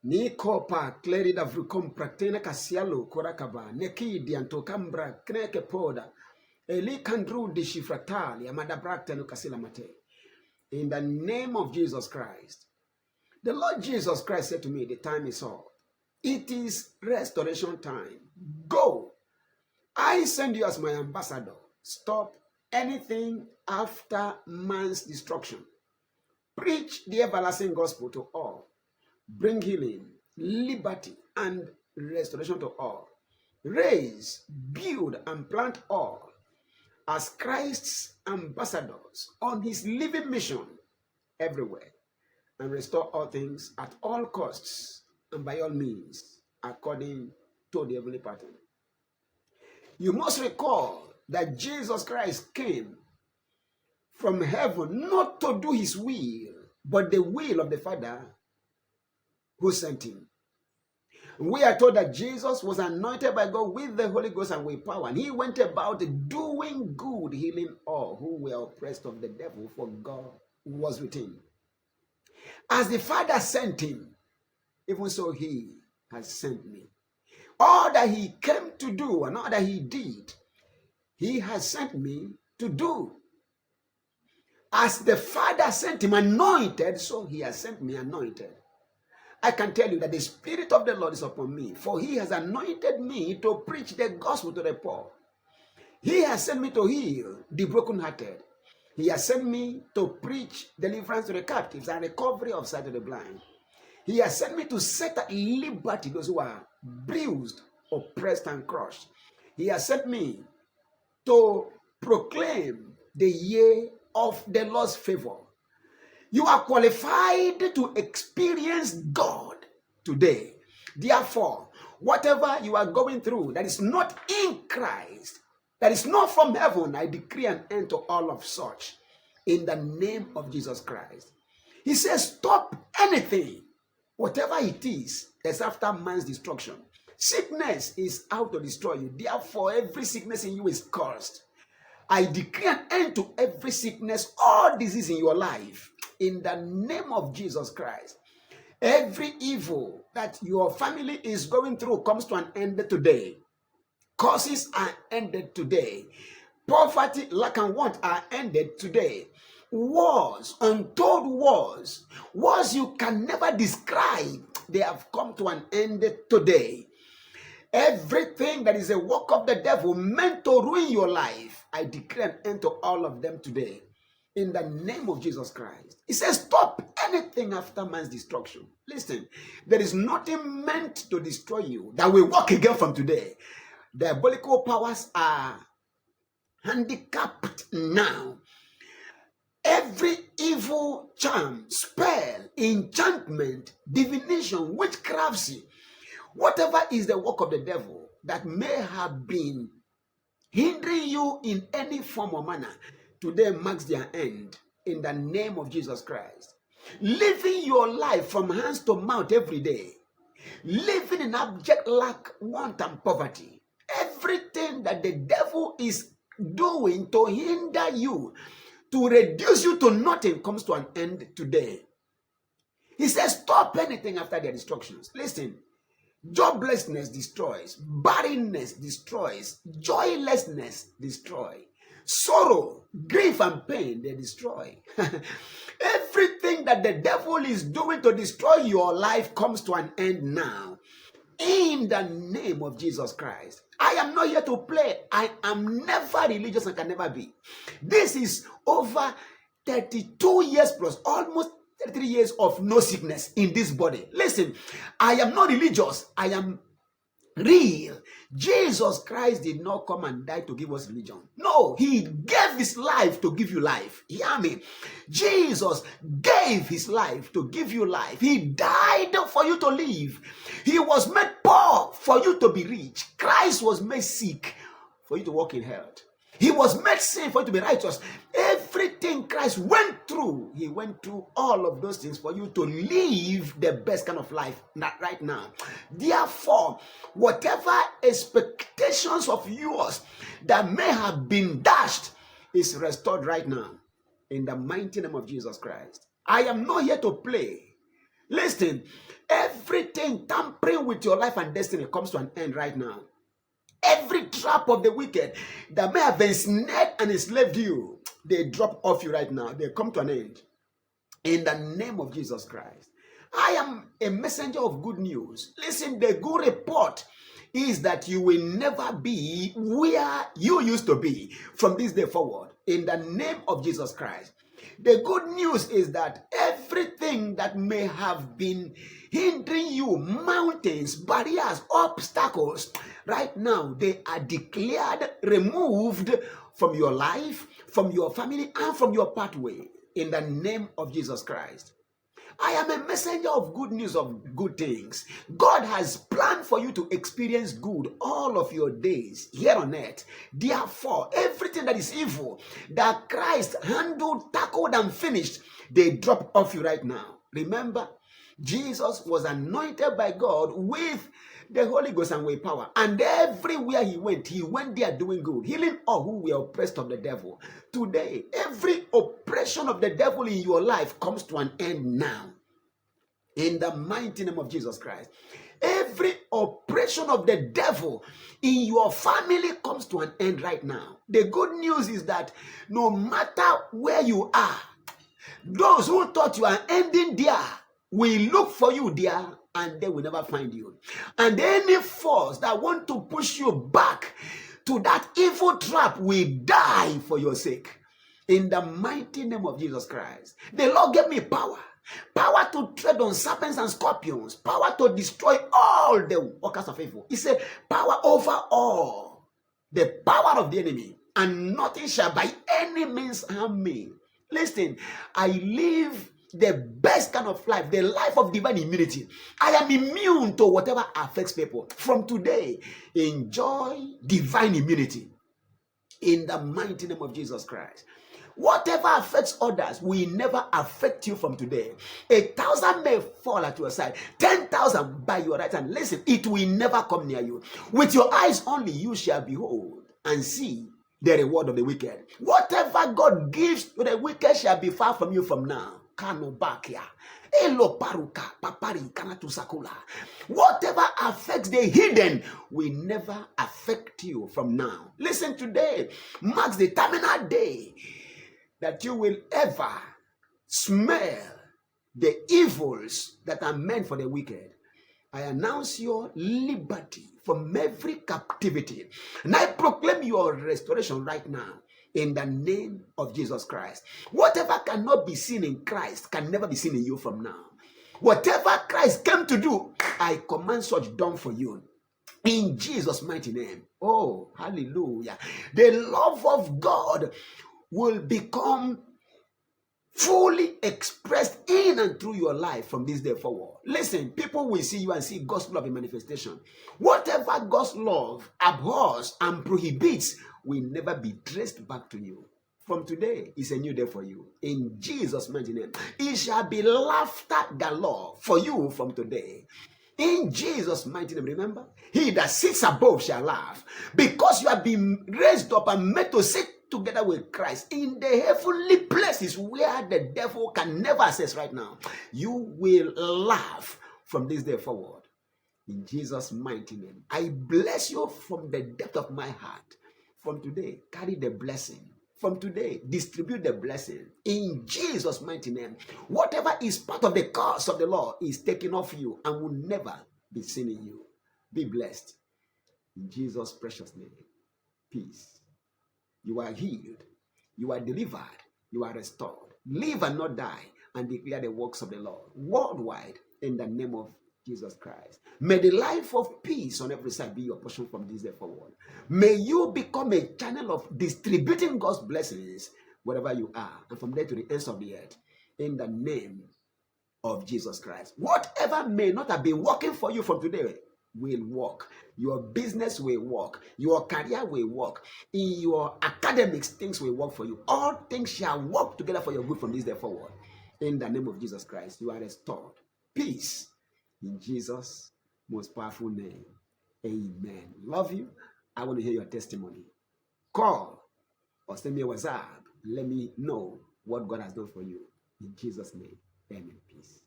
Nikopa clarida vrukom praktena kasialo korakaba neki dianto cambra kneke poda eli kandru de shifratali amada brakta no kasila mate. In the name of Jesus Christ. The Lord Jesus Christ said to me, the time is up. It is restoration time. Go. I send you as my ambassador. Stop anything after man's destruction. Preach the everlasting gospel to all. Bring healing, liberty, and restoration to all. Raise, build, and plant all as Christ's ambassadors on his living mission everywhere, and restore all things at all costs and by all means according to the heavenly pattern. You must recall that Jesus Christ came from heaven not to do his will, but the will of the Father who sent him. We are told that Jesus was anointed by God with the Holy Ghost and with power, and he went about doing good, healing all who were oppressed of the devil, for God was with him. As the Father sent him, even so he has sent me. All that he came to do and all that he did, he has sent me to do. As the Father sent him anointed, so he has sent me anointed. I can tell you that the Spirit of the Lord is upon me, for he has anointed me to preach the gospel to the poor. He has sent me to heal the brokenhearted. He has sent me to preach deliverance to the captives and recovery of sight to the blind. He has sent me to set at liberty those who are bruised, oppressed, and crushed. He has sent me to proclaim the year of the Lord's favor. You are qualified to experience God today. Therefore, whatever you are going through that is not in Christ, that is not from heaven, I decree an end to all of such in the name of Jesus Christ. He says, stop anything, whatever it is, that's after man's destruction. Sickness is out to destroy you. Therefore, every sickness in you is cursed. I decree an end to every sickness or disease in your life in the name of Jesus Christ. Every evil that your family is going through comes to an end today. Curses are ended today. Poverty, lack, and want are ended today. Wars, untold wars, wars you can never describe, they have come to an end today. Everything that is a work of the devil meant to ruin your life, I declare an end to all of them today. In the name of Jesus Christ. He says, stop anything after man's destruction. Listen, there is nothing meant to destroy you that will work again from today. Diabolical powers are handicapped now. Every evil charm, spell, enchantment, divination, witchcraft, whatever is the work of the devil that may have been hindering you in any form or manner, today marks their end in the name of Jesus Christ. Living your life from hands to mouth every day, living in abject lack, want, and poverty. Everything that the devil is doing to hinder you, to reduce you to nothing, comes to an end today. He says, stop anything after their destructions. Listen, joblessness destroys, barrenness destroys, joylessness destroys, sorrow, grief, and pain, they destroy. Everything that the devil is doing to destroy your life comes to an end now. In the name of Jesus Christ. I am not here to play. I am never religious and can never be. This is over 32 years plus, almost 33 years of no sickness in this body. Listen, I am not religious. I am real. Jesus Christ did not come and die to give us religion. No, he gave his life to give you life. Hear me. Jesus gave his life to give you life. He died for you to live. He was made poor for you to be rich. Christ was made sick for you to walk in health. He was made sin for you to be righteous. Everything Christ went through, he went through all of those things for you to live the best kind of life right now. Therefore, whatever expectations of yours that may have been dashed is restored right now in the mighty name of Jesus Christ. I am not here to play. Listen, everything tampering with your life and destiny comes to an end right now. Every trap of the wicked that may have ensnared and enslaved you, they drop off you right now. They come to an end. In the name of Jesus Christ. I am a messenger of good news. Listen, the good report is that you will never be where you used to be from this day forward. In the name of Jesus Christ. The good news is that everything that may have been hindering you, mountains, barriers, obstacles, right now they are declared removed from your life, from your family, and from your pathway. In the name of Jesus Christ. I am a messenger of good news, of good things. God has planned for you to experience good all of your days here on earth. Therefore, everything that is evil that Christ handled, tackled, and finished, they drop off you right now. Remember, Jesus was anointed by God with the Holy Ghost and with power. And everywhere he went there doing good, healing all who were oppressed of the devil. Today, every oppression of the devil in your life comes to an end now. In the mighty name of Jesus Christ. Every oppression of the devil in your family comes to an end right now. The good news is that no matter where you are, those who thought you are ending there will look for you there and they will never find you. And any force that want to push you back to that evil trap will die for your sake. In the mighty name of Jesus Christ. The Lord gave me power. Power to tread on serpents and scorpions. Power to destroy all the workers of evil. He said, power over all the power of the enemy. And nothing shall by any means harm me. Listen, I live the best kind of life, the life of divine immunity. I am immune to whatever affects people. From today, enjoy divine immunity. In the mighty name of Jesus Christ. Whatever affects others will never affect you from today. 1,000 may fall at your side, 10,000 by your right hand. Listen, it will never come near you. With your eyes only you shall behold and see the reward of the wicked. Whatever God gives to the wicked shall be far from you from now. Whatever affects the hidden will never affect you from now. Listen, today marks the terminal day that you will ever smell the evils that are meant for the wicked. I announce your liberty from every captivity. And I proclaim your restoration right now in the name of Jesus Christ. Whatever cannot be seen in Christ can never be seen in you from now. Whatever Christ came to do, I command such done for you. In Jesus' mighty name. Oh, hallelujah. The love of God will become fully expressed in and through your life from this day forward. Listen, people will see you and see God's love in manifestation. Whatever God's love abhors and prohibits will never be traced back to you. From today is a new day for you. In Jesus' mighty name. It shall be laughter galore for you from today. In Jesus' mighty name, remember, he that sits above shall laugh, because you have been raised up and made to sit together with Christ in the heavenly places where the devil can never access right now. You will laugh from this day forward. In Jesus' mighty name, I bless you from the depth of my heart. From today, carry the blessing. From today, distribute the blessing. In Jesus' mighty name, whatever is part of the curse of the law is taken off you and will never be seen in you. Be blessed. In Jesus' precious name, peace. You are healed. You are delivered. You are restored. Live and not die, and declare the works of the Lord worldwide in the name of Jesus Christ. May the life of peace on every side be your portion from this day forward. May you become a channel of distributing God's blessings wherever you are, and from there to the ends of the earth, in the name of Jesus Christ. Whatever may not have been working for you from today will work. Your business will work. Your career will work. In your academics, things will work for you. All things shall work together for your good from this day forward. In the name of Jesus Christ, you are restored. Peace. In Jesus' most powerful name. Amen. Love you. I want to hear your testimony. Call or send me a WhatsApp. Let me know what God has done for you. In Jesus' name. Amen. Peace.